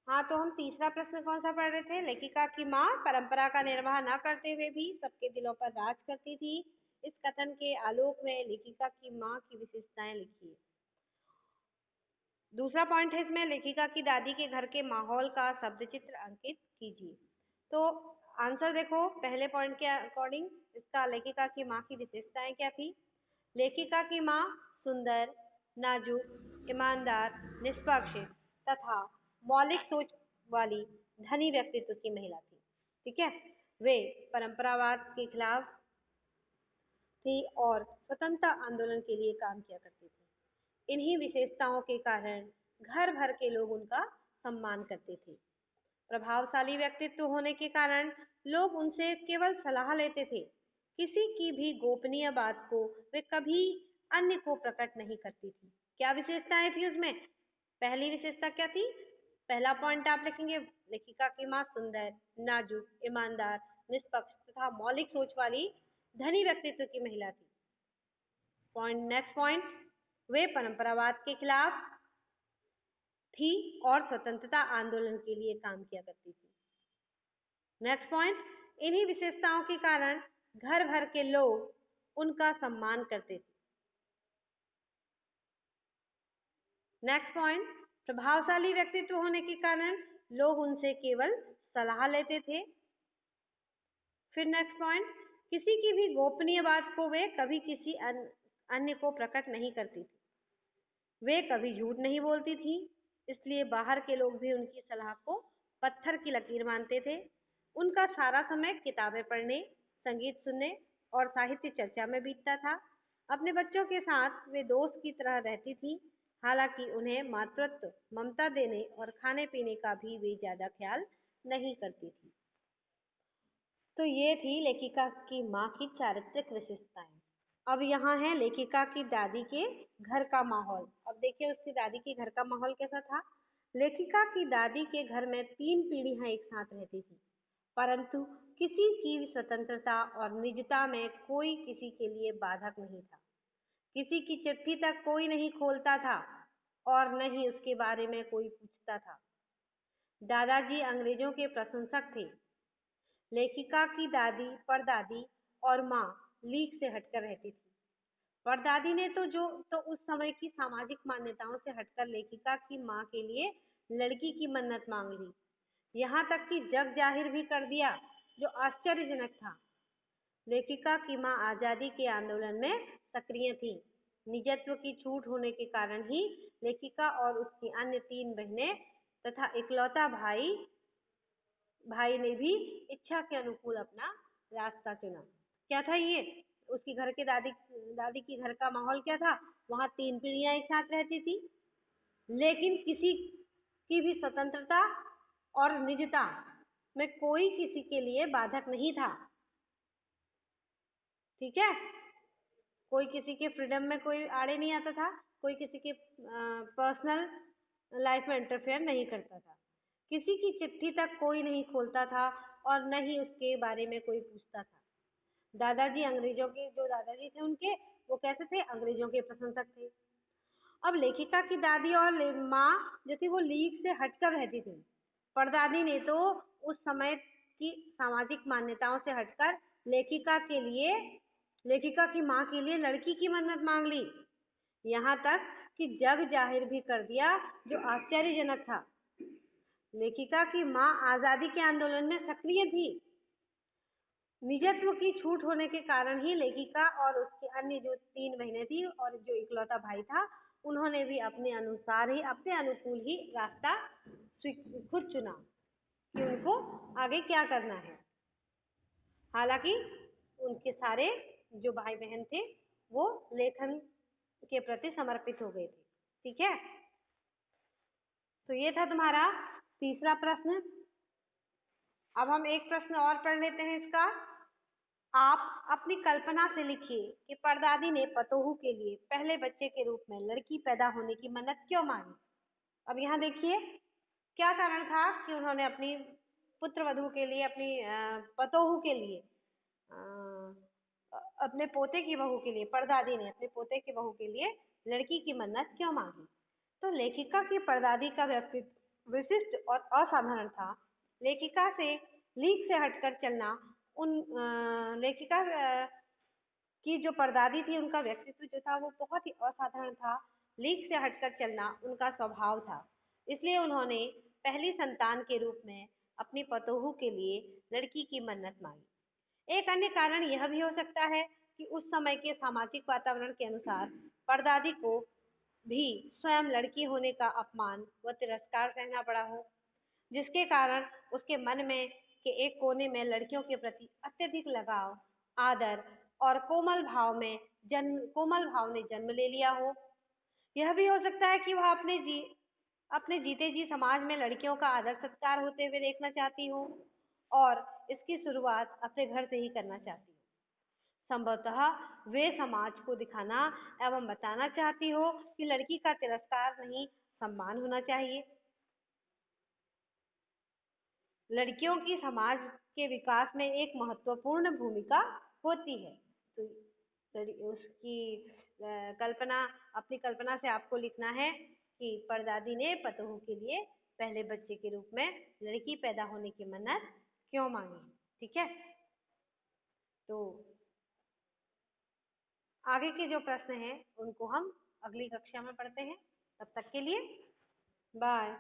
हाँ, तो हम तीसरा प्रश्न कौन सा पढ़ रहे थे? लेखिका की माँ परंपरा का निर्वाह न करते हुए भी सबके दिलों पर राज करती थी। इस कथन के आलोक में लेखिका की माँ की विशेषताएं लिखिए। दूसरा पॉइंट है इसमें, लेखिका की दादी के घर के माहौल का शब्द चित्र अंकित कीजिए। तो आंसर देखो, पहले पॉइंट के अकॉर्डिंग इसका लेखिका की माँ की विशेषताएं क्या थी? लेखिका की माँ सुंदर, नाजुक, ईमानदार, निष्पक्ष तथा मौलिक सोच वाली धनी व्यक्तित्व की महिला थी। ठीक है, वे परंपरावाद के खिलाफ थी और स्वतंत्रता आंदोलन के लिए काम किया करती थी। इन्हीं विशेषताओं के कारण घर भर के लोग उनका सम्मान करते थे। प्रभावशाली व्यक्तित्व होने के कारण लोग उनसे केवल सलाह लेते थे। किसी की भी गोपनीय बात को वे कभी अन्य को प्रकट नहीं करती थी। क्या विशेषताएं थी उसमें? पहली विशेषता क्या थी? पहला पॉइंट आप लिखेंगे, लेखिका की माँ सुंदर, नाजुक, ईमानदार, निष्पक्ष तथा मौलिक सोच वाली धनी व्यक्तित्व की महिला थी। पॉइंट, नेक्स्ट पॉइंट, वे परंपरावाद के खिलाफ थी और स्वतंत्रता आंदोलन के लिए काम किया करती थी। नेक्स्ट पॉइंट, इन्हीं विशेषताओं के कारण घर भर के लोग उनका सम्मान करते थे। नेक्स्ट पॉइंट, प्रभावशाली व्यक्तित्व होने के कारण लोग उनसे केवल सलाह लेते थे। फिर नेक्स्ट पॉइंट, किसी की भी गोपनीय बात को वे कभी किसी अन्य को प्रकट नहीं करती थी। वे कभी झूठ नहीं बोलती थी, इसलिए बाहर के लोग भी उनकी सलाह को पत्थर की लकीर मानते थे। उनका सारा समय किताबें पढ़ने, संगीत सुनने और साहित्य चर्चा में बीतता था। अपने बच्चों के साथ वे दोस्त की तरह रहती थी, हालांकि उन्हें मातृत्व, ममता देने और खाने पीने का भी वे ज्यादा ख्याल नहीं करती थी। तो ये थी लेखिका की माँ की चारित्रिक विशेषताएं। अब यहाँ है लेखिका की दादी के घर का माहौल। अब देखिए उसकी दादी के घर का माहौल कैसा था। लेखिका की दादी के घर में 3 पीढ़ियां एक साथ रहती थी, परंतु किसी की स्वतंत्रता और निजता में कोई किसी के लिए बाधक नहीं था। किसी की चिट्ठी तक कोई नहीं खोलता था और न ही उसके बारे में कोई पूछता था। दादाजी अंग्रेजों के प्रशंसक थे। लेखिका की दादी, परदादी और माँ लीक से हटकर रहती थी। परदादी ने तो उस समय की सामाजिक मान्यताओं से हटकर लेखिका की माँ के लिए लड़की की मन्नत मांग ली, यहाँ तक कि जग जाहिर भी कर दिया, जो आश्चर्यजनक था। लेखिका की माँ आजादी के आंदोलन में सक्रिय थी। निजत्व की छूट होने के कारण ही लेखिका और उसकी अन्य 3 बहनें तथा इकलौता भाई ने भी इच्छा के अनुकूल अपना रास्ता चुना। क्या था ये? उसकी घर के दादी की घर का माहौल क्या था? वहां 3 पीढ़ियां एक साथ रहती थी, लेकिन किसी की भी स्वतंत्रता और निजता में कोई किसी के लिए बाधक नहीं था। ठीक है, कोई किसी के फ्रीडम में कोई आड़े नहीं आता था, कोई किसी के पर्सनल लाइफ में इंटरफेयर नहीं करता था। किसी की चिट्ठी तक कोई नहीं खोलता था और न ही उसके बारे में कोई पूछता था। दादाजी अंग्रेजों के जो दादाजी थे उनके, वो कैसे थे? अंग्रेजों के प्रशंसक थे। अब लेखिका की दादी और माँ जो थी वो लीग से हटकर रहती थी। परदादी ने तो उस समय की सामाजिक मान्यताओं से हटकर लेखिका की माँ के लिए लड़की की मन्नत मांग ली, यहाँ तक कि जग जाहिर भी कर दिया, जो आश्चर्यजनक था। लेखिका की माँ आजादी के आंदोलन में सक्रिय थी। निजत्व की छूट होने के कारण ही लेखिका और उसकी अन्य जो 3 बहनें थी और जो इकलौता भाई था, उन्होंने भी अपने अनुसार ही, अपने अनुकूल ही रास्ता खुद चुना कि उनको आगे क्या करना है। हालांकि उनके सारे जो भाई बहन थे वो लेखन के प्रति समर्पित हो गए थे। ठीक है, तो ये था तुम्हारा तीसरा प्रश्न। अब हम एक प्रश्न और पढ़ लेते हैं इसका। आप अपनी कल्पना से लिखिए कि परदादी ने पतोहू के लिए पहले बच्चे के रूप में लड़की पैदा होने की मन्नत क्यों मांगी। अब यहाँ देखिए क्या कारण था कि उन्होंने अपनी पुत्र वधू के लिए, अपनी पतोहू के लिए, अपने पोते की बहू के लिए, परदादी ने अपने पोते की बहू के लिए लड़की की मन्नत क्यों मांगी। तो लेखिका की परदादी का विशिष्ट और असाधारण था। लेखिका से लीक से हटकर चलना लेखिका की जो परदादी थी उनका व्यक्तित्व जो था वो बहुत ही असाधारण था। लीक से हटकर चलना उनका स्वभाव था। इसलिए उन्होंने पहली संतान के रूप में अपनी पतोहू के लिए लड़की की मन्नत मांगी। एक अन्य कारण यह भी हो सकता है कि उस समय के सामाजिक वातावरण के अनुसार परदादी को भी स्वयं लड़की होने का अपमान व तिरस्कार सहना पड़ा हो, जिसके कारण उसके मन में के एक कोने में लड़कियों के प्रति अत्यधिक लगाव, आदर और कोमल भाव ने जन्म ले लिया हो। यह भी हो सकता है कि वह अपने जीते जी समाज में लड़कियों का आदर सत्कार होते हुए देखना चाहती हो और इसकी शुरुआत अपने घर से ही करना चाहती हो। संभवतः वे समाज को दिखाना एवं बताना चाहती हो कि लड़की का तिरस्कार नहीं, सम्मान होना चाहिए। लड़कियों की समाज के विकास में एक महत्वपूर्ण भूमिका होती है। तो उसकी कल्पना, अपनी कल्पना से आपको लिखना है कि परदादी ने पतोहू के लिए पहले बच्चे के रूप में लड़की पैदा होने की मन्नत क्यों मांगी। ठीक है, तो आगे के जो प्रश्न हैं उनको हम अगली कक्षा में पढ़ते हैं। तब तक के लिए बाय।